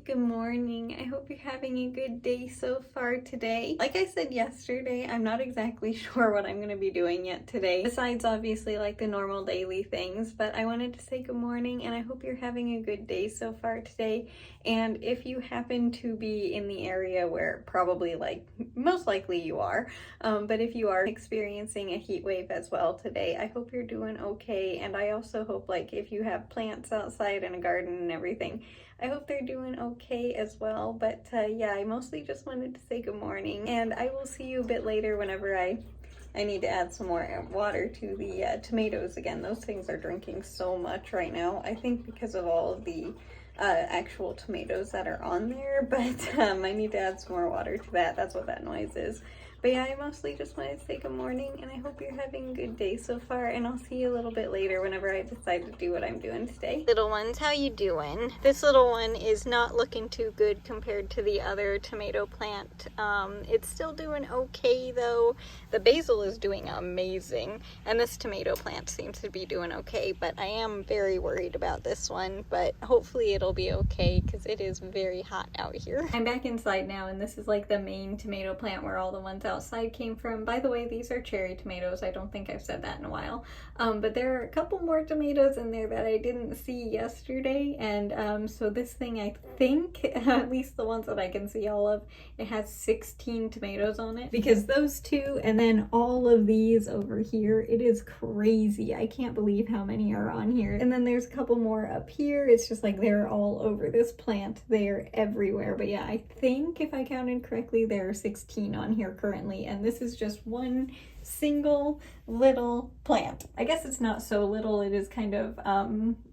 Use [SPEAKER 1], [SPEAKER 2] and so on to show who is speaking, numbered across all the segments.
[SPEAKER 1] good morning. I hope you're having a good day so far today. Like I said yesterday, I'm not exactly sure what I'm going to be doing yet today, besides obviously like the normal daily things, but I wanted to say good morning and I hope you're having a good day so far today. And if you happen to be in the area where probably like most likely you are, but if you are experiencing a heat wave as well today, I hope you're doing okay. And I also hope like if you have plants outside and a garden and everything, I hope they're doing okay as well. But yeah, I mostly just wanted to say good morning, and I will see you a bit later whenever I need to add some more water to the tomatoes again. Those things are drinking so much right now, I think because of all of the actual tomatoes that are on there, but I need to add some more water to that. That's what that noise is. But yeah, I mostly just wanted to say good morning, and I hope you're having a good day so far, and I'll see you a little bit later whenever I decide to do what I'm doing today. Little ones, how you doing? This little one is not looking too good compared to the other tomato plant. It's still doing okay though. The basil is doing amazing, and this tomato plant seems to be doing okay, but I am very worried about this one, but hopefully it'll be okay because it is very hot out here. I'm back inside now, and this is like the main tomato plant where all the ones outside came from. By the way, these are cherry tomatoes. I don't think I've said that in a while. But there are a couple more tomatoes in there that I didn't see yesterday, and so this thing, I think, at least the ones that I can see all of, it has 16 tomatoes on it, because those two and then all of these over here, it is crazy. I can't believe how many are on here. And then there's a couple more up here. It's just like they're all over this plant. They're everywhere. But yeah, I think if I counted correctly, there are 16 on here currently, and this is just one single little plant. I guess it's not so little, it is kind of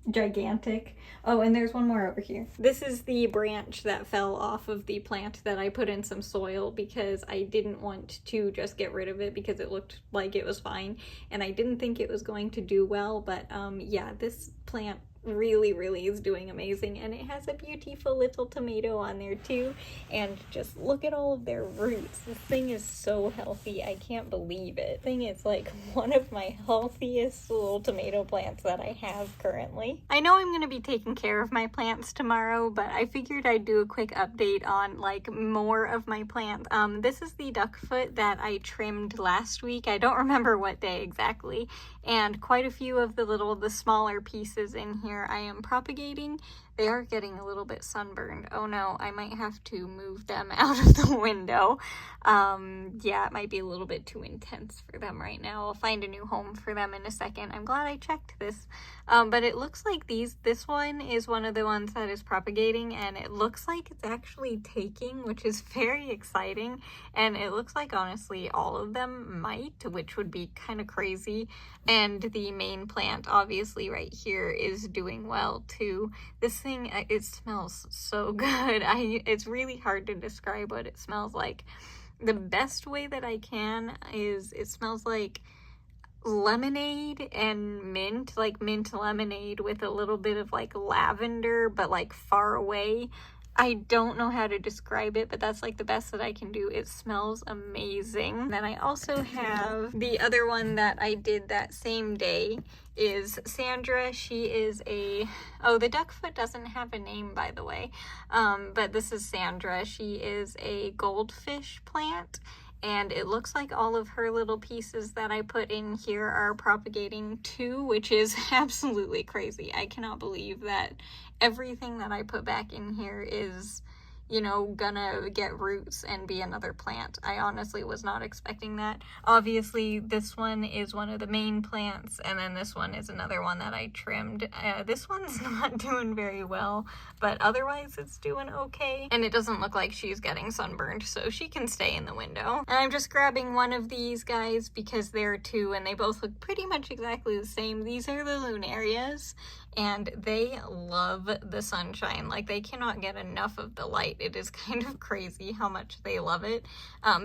[SPEAKER 1] gigantic. Oh, and there's one more over here. This is the branch that fell off of the plant that I put in some soil because I didn't want to just get rid of it because it looked like it was fine and I didn't think it was going to do well, but yeah, this plant really is doing amazing, and it has a beautiful little tomato on there too. And just look at all of their roots. This thing is so healthy. I can't believe it. Thing is like one of my healthiest little tomato plants that I have currently. I know I'm going to be taking care of my plants tomorrow, but I figured I'd do a quick update on like more of my plants. This is the duckfoot that I trimmed last week. I don't remember what day exactly, and quite a few of the smaller pieces in here I am propagating. They are getting a little bit sunburned. Oh no, I might have to move them out of the window. Yeah, it might be a little bit too intense for them right now. I'll find a new home for them in a second. I'm glad I checked this. But it looks like this one is one of the ones that is propagating, and it looks like it's actually taking, which is very exciting. And it looks like honestly all of them might, which would be kind of crazy. And the main plant obviously right here is doing well too. This thing, it smells so good. It's really hard to describe what it smells like. The best way that I can is it smells like lemonade and mint, like mint lemonade with a little bit of like lavender, but like far away. I don't know how to describe it, but that's like the best that I can do. It smells amazing. Then I also have the other one that I did that same day is Sandra. She is the duckfoot doesn't have a name, by the way, but this is Sandra. She is a goldfish plant, and it looks like all of her little pieces that I put in here are propagating too, which is absolutely crazy. I cannot believe that everything that I put back in here is, you know, gonna get roots and be another plant. I honestly was not expecting that. Obviously, this one is one of the main plants, and then this one is another one that I trimmed. This one's not doing very well, but otherwise it's doing okay. And it doesn't look like she's getting sunburned, so she can stay in the window. And I'm just grabbing one of these guys because there are two, and they both look pretty much exactly the same. These are the lunarias, and they love the sunshine. Like, they cannot get enough of the light. It is kind of crazy how much they love it.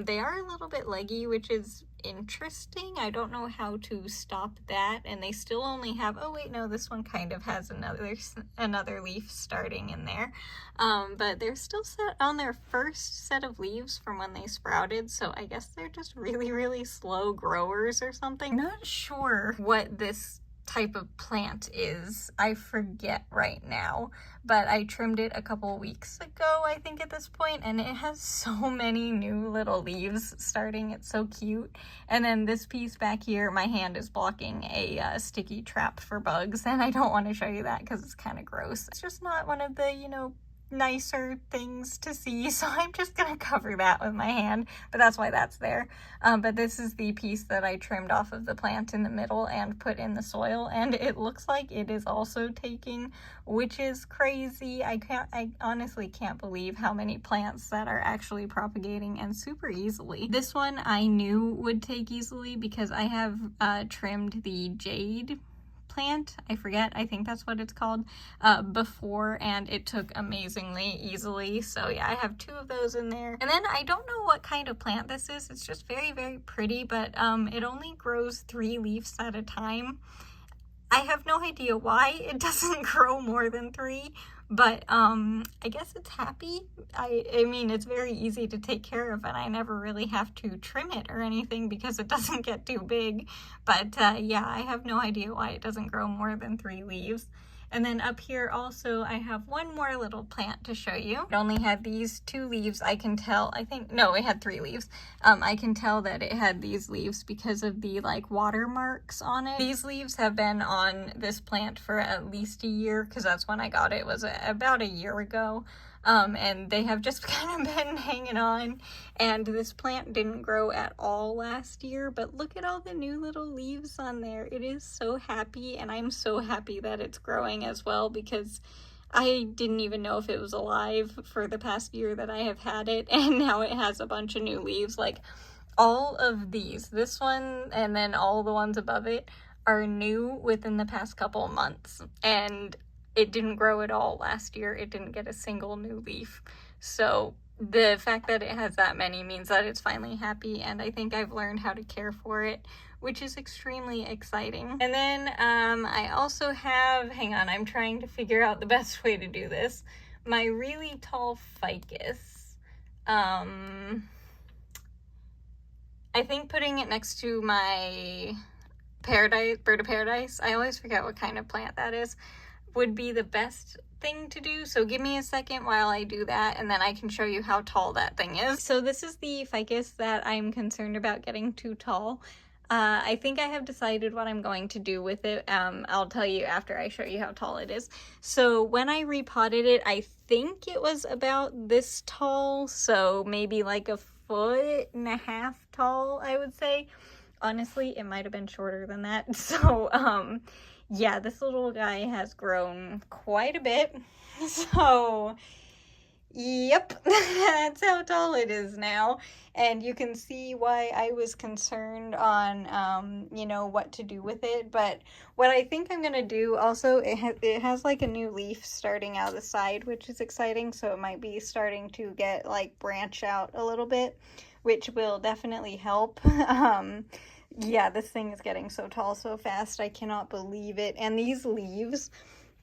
[SPEAKER 1] They are a little bit leggy, which is interesting. I don't know how to stop that, and they still only have, oh wait, no, this one kind of has another leaf starting in there, but they're still set on their first set of leaves from when they sprouted, so I guess they're just really slow growers or something. Not sure what this type of plant is. I forget right now, but I trimmed it a couple weeks ago, I think, at this point, and it has so many new little leaves starting. It's so cute. And then this piece back here, my hand is blocking a sticky trap for bugs, and I don't want to show you that because it's kind of gross. It's just not one of the, you know, nicer things to see, so I'm just gonna cover that with my hand, but that's why that's there. But this is the piece that I trimmed off of the plant in the middle and put in the soil, and it looks like it is also taking, which is crazy. I honestly can't believe how many plants that are actually propagating, and super easily. This one I knew would take easily because I have trimmed the jade plant, I forget, I think that's what it's called, before, and it took amazingly easily. So yeah, I have 2 of those in there. And then I don't know what kind of plant this is. It's just very, very pretty, but it only grows 3 leaves at a time. I have no idea why it doesn't grow more than 3, but I guess it's happy. I mean, it's very easy to take care of, and I never really have to trim it or anything because it doesn't get too big. But yeah, I have no idea why it doesn't grow more than 3 leaves. And then up here also, I have one more little plant to show you. It only had these 2 leaves. I can tell, I think, no, it had 3 leaves. I can tell that it had these leaves because of the like watermarks on it. These leaves have been on this plant for at least a year, because that's when I got it. It was about a year ago. And they have just kind of been hanging on, and this plant didn't grow at all last year, but look at all the new little leaves on there. It is so happy, and I'm so happy that it's growing as well, because I didn't even know if it was alive for the past year that I have had it, and now it has a bunch of new leaves. Like, all of these, this one and then all the ones above it, are new within the past couple of months, and it didn't grow at all last year. It didn't get a single new leaf. So the fact that it has that many means that it's finally happy, and I think I've learned how to care for it, which is extremely exciting. And then I also have, hang on, I'm trying to figure out the best way to do this, my really tall ficus. I think putting it next to my paradise, bird of paradise, I always forget what kind of plant that is, would be the best thing to do. So give me a second while I do that, and then I can show you how tall that thing is. So this is the ficus that I'm concerned about getting too tall. I think I have decided what I'm going to do with it. I'll tell you after I show you how tall it is. So when I repotted it, I think it was about this tall, so maybe like 1.5 feet tall, I would say. Honestly, it might have been shorter than that. So yeah, this little guy has grown quite a bit. So yep, that's how tall it is now. And you can see why I was concerned on, you know, what to do with it. But what I think I'm going to do also, it has like a new leaf starting out the side, which is exciting. So it might be starting to get like branch out a little bit, which will definitely help. Yeah, this thing is getting so tall so fast. I cannot believe it. And these leaves,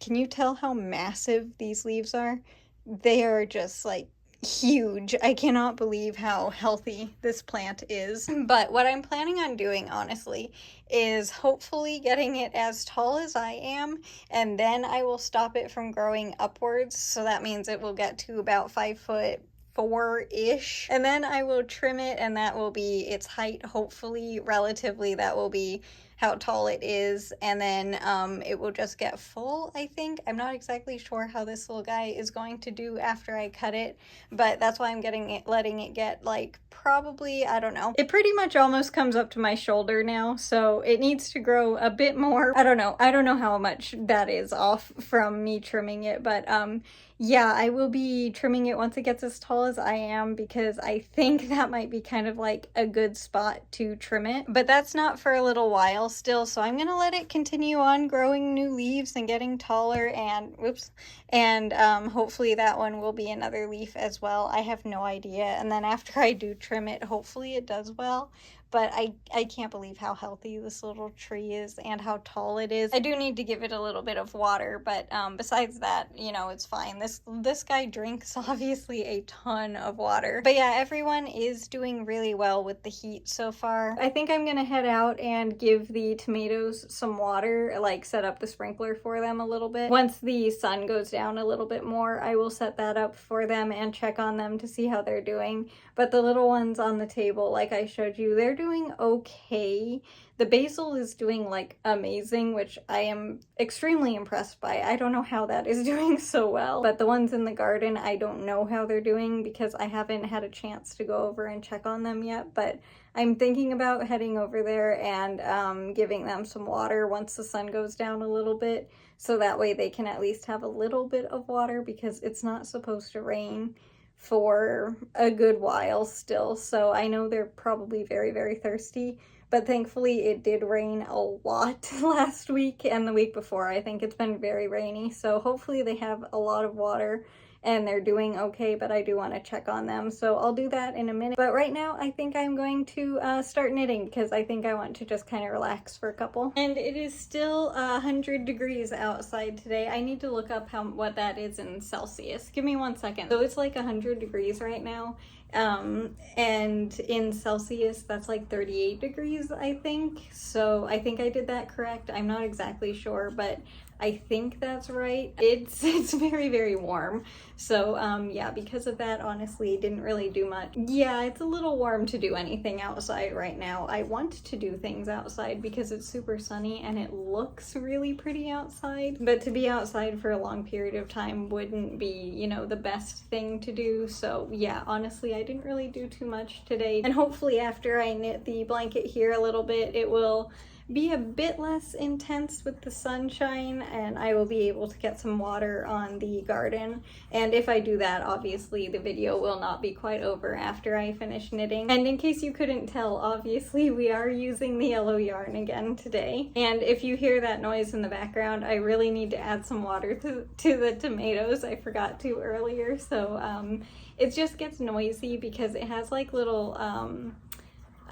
[SPEAKER 1] can you tell how massive these leaves are? They are just like huge. I cannot believe how healthy this plant is. But what I'm planning on doing, honestly, is hopefully getting it as tall as I am, and then I will stop it from growing upwards. So that means it will get to about 5'4"-ish, and then I will trim it, and that will be its height. Hopefully, relatively, that will be how tall it is, and then it will just get full, I think. I'm not exactly sure how this little guy is going to do after I cut it, but that's why I'm letting it get like probably, I don't know. It pretty much almost comes up to my shoulder now, so it needs to grow a bit more. I don't know how much that is off from me trimming it, but yeah, I will be trimming it once it gets as tall as I am, because I think that might be kind of like a good spot to trim it. But that's not for a little while still, so I'm gonna let it continue on growing new leaves and getting taller, and hopefully that one will be another leaf as well. I have no idea. And then after I do trim it, hopefully it does well. but I can't believe how healthy this little tree is and how tall it is. I do need to give it a little bit of water, but besides that, you know, it's fine. This guy drinks obviously a ton of water. But yeah, everyone is doing really well with the heat so far. I think I'm gonna head out and give the tomatoes some water, like set up the sprinkler for them a little bit. Once the sun goes down a little bit more, I will set that up for them and check on them to see how they're doing. But the little ones on the table, like I showed you, they're doing okay. The basil is doing like amazing, which I am extremely impressed by. I don't know how that is doing so well, but the ones in the garden, I don't know how they're doing because I haven't had a chance to go over and check on them yet, but I'm thinking about heading over there and giving them some water once the sun goes down a little bit, so that way they can at least have a little bit of water because it's not supposed to rain for a good while still. So I know they're probably very, very thirsty, but thankfully it did rain a lot last week and the week before. I think it's been very rainy, so hopefully they have a lot of water and they're doing okay, but I do want to check on them. So I'll do that in a minute. But right now, I think I'm going to start knitting because I think I want to just kind of relax for a couple. And it is still 100 degrees outside today. I need to look up what that is in Celsius. Give me 1 second. So it's like 100 degrees right now. And in Celsius, that's like 38 degrees, I think. So I think I did that correct. I'm not exactly sure, but I think that's right. It's very, very warm. So yeah, because of that, honestly, didn't really do much. Yeah, it's a little warm to do anything outside right now. I want to do things outside because it's super sunny and it looks really pretty outside. But to be outside for a long period of time wouldn't be, you know, the best thing to do. So yeah, honestly, I didn't really do too much today. And hopefully after I knit the blanket here a little bit, it will be a bit less intense with the sunshine and I will be able to get some water on the garden. And if I do that, obviously the video will not be quite over after I finish knitting. And in case you couldn't tell, obviously we are using the yellow yarn again today. And if you hear that noise in the background, I really need to add some water to the tomatoes. I forgot to earlier. So it just gets noisy because it has like little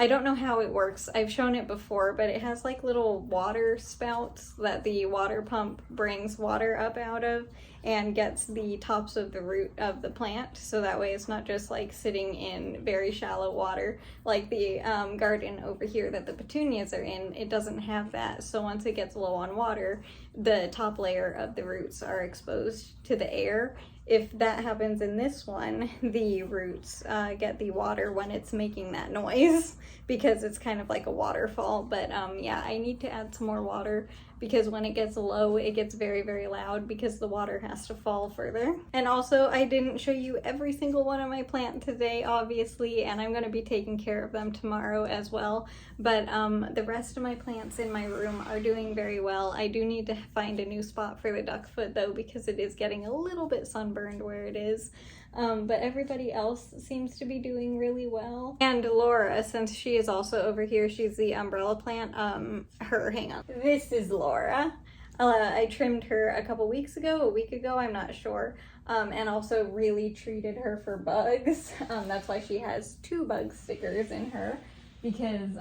[SPEAKER 1] I don't know how it works. I've shown it before, but it has like little water spouts that the water pump brings water up out of and gets the tops of the root of the plant. So that way it's not just like sitting in very shallow water like the garden over here that the petunias are in. It doesn't have that. So once it gets low on water, the top layer of the roots are exposed to the air. If that happens in this one, the roots get the water when it's making that noise because it's kind of like a waterfall. But yeah, I need to add some more water because when it gets low, it gets very, very loud because the water has to fall further. And also, I didn't show you every single one of my plants today, obviously, and I'm going to be taking care of them tomorrow as well. But the rest of my plants in my room are doing very well. I do need to find a new spot for the duckfoot though because it is getting a little bit sunburned where it is. But everybody else seems to be doing really well. And Laura, since she is also over here, she's the umbrella plant, hang on. This is Laura. I trimmed her a week ago, I'm not sure. And also really treated her for bugs. That's why she has 2 bug stickers in her because,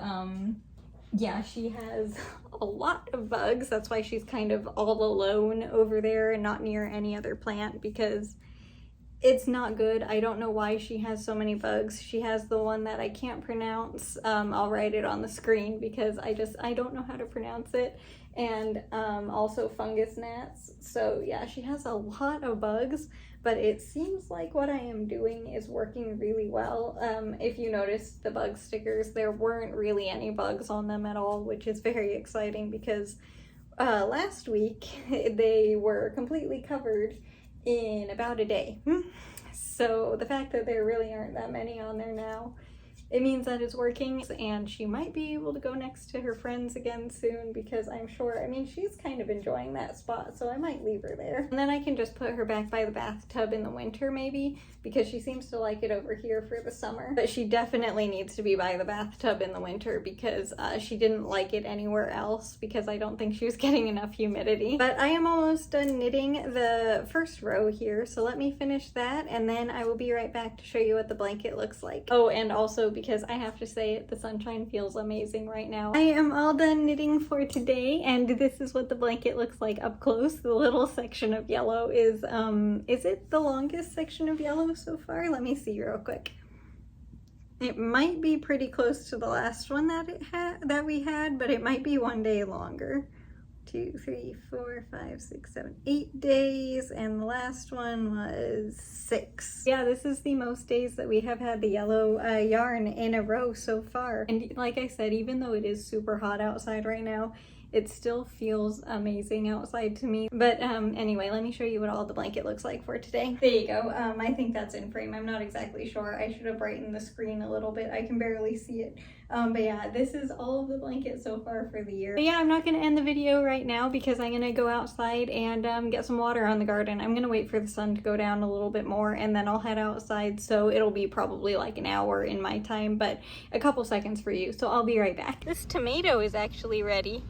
[SPEAKER 1] yeah, she has a lot of bugs. That's why she's kind of all alone over there and not near any other plant because it's not good. I don't know why she has so many bugs. She has the one that I can't pronounce. I'll write it on the screen because I don't know how to pronounce it. And also fungus gnats. So yeah, she has a lot of bugs, but it seems like what I am doing is working really well. If you notice the bug stickers, there weren't really any bugs on them at all, which is very exciting because last week they were completely covered in about a day. So the fact that there really aren't that many on there now, it means that it's working, and she might be able to go next to her friends again soon because I'm sure, I mean, she's kind of enjoying that spot, so I might leave her there. And then I can just put her back by the bathtub in the winter maybe because she seems to like it over here for the summer. But she definitely needs to be by the bathtub in the winter because she didn't like it anywhere else because I don't think she was getting enough humidity. But I am almost done knitting the first row here, so let me finish that and then I will be right back to show you what the blanket looks like. Oh, and also because I have to say it, the sunshine feels amazing right now. I am all done knitting for today, and this is what the blanket looks like up close. The little section of yellow is it the longest section of yellow so far? Let me see real quick. It might be pretty close to the last one that we had, but it might be one day longer. 2, 3, 4, 5, 6, 7, 8 days, and the last one was 6. Yeah, this is the most days that we have had the yellow yarn in a row so far. And like I said, even though it is super hot outside right now, it still feels amazing outside to me. But anyway, let me show you what all the blanket looks like for today. There you go. I think that's in frame. I'm not exactly sure. I should have brightened the screen a little bit. I can barely see it. But yeah, this is all of the blanket so far for the year. But yeah, I'm not gonna end the video right now because I'm gonna go outside and get some water on the garden. I'm gonna wait for the sun to go down a little bit more and then I'll head outside. So it'll be probably like an hour in my time, but a couple seconds for you. So I'll be right back. This tomato is actually ready.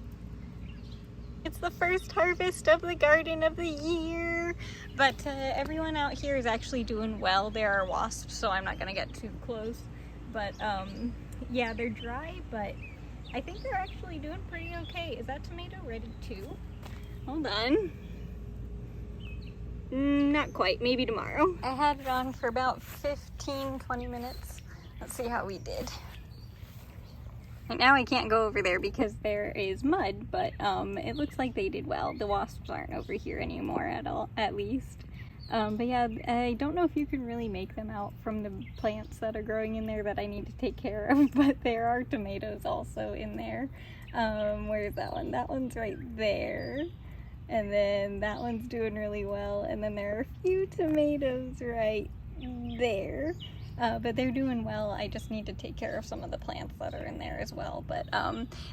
[SPEAKER 1] It's the first harvest of the garden of the year, but everyone out here is actually doing well. There are wasps, so I'm not gonna get too close, but yeah, they're dry, but I think they're actually doing pretty okay. Is that tomato ready too? Hold on. Not quite, maybe tomorrow. I had it on for about 15-20 minutes. Let's see how we did. Right now I can't go over there because there is mud, but it looks like they did well. The wasps aren't over here anymore at least. But yeah, I don't know if you can really make them out from the plants that are growing in there that I need to take care of, but there are tomatoes also in there. Where's that one? That one's right there. And then that one's doing really well. And then there are a few tomatoes right there. But they're doing well. I just need to take care of some of the plants that are in there as well. But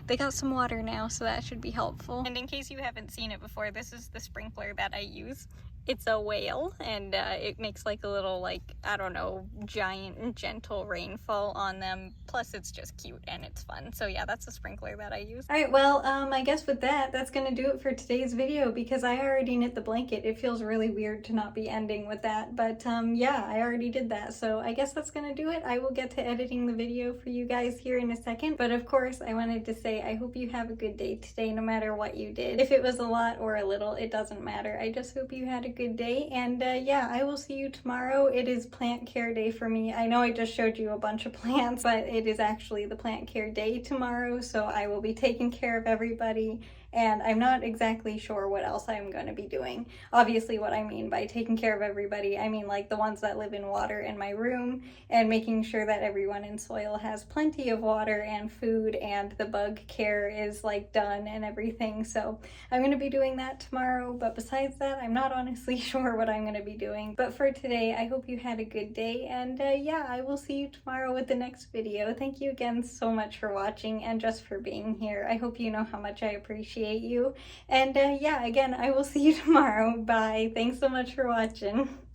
[SPEAKER 1] they got some water now, so that should be helpful. And in case you haven't seen it before, this is the sprinkler that I use. It's a whale, and it makes like a little, like, I don't know, giant and gentle rainfall on them. Plus it's just cute and it's fun. So yeah, that's a sprinkler that I use. All right, well, I guess with that's gonna do it for today's video because I already knit the blanket. It feels really weird to not be ending with that, but yeah, I already did that. So I guess that's gonna do it. I will get to editing the video for you guys here in a second. But of course, I wanted to say I hope you have a good day today, no matter what you did. If it was a lot or a little, it doesn't matter. I just hope you had a good day, and yeah, I will see you tomorrow. It is plant care day for me. I know I just showed you a bunch of plants, but it is actually the plant care day tomorrow, so I will be taking care of everybody, and I'm not exactly sure what else I'm going to be doing. Obviously, what I mean by taking care of everybody, I mean like the ones that live in water in my room, and making sure that everyone in soil has plenty of water and food, and the bug care is like done and everything. So I'm going to be doing that tomorrow, but besides that, I'm not honestly sure what I'm going to be doing. But for today, I hope you had a good day, and yeah, I will see you tomorrow with the next video. Thank you again so much for watching and just for being here. I hope you know how much I appreciate you. And yeah, again, I will see you tomorrow. Bye. Thanks so much for watching.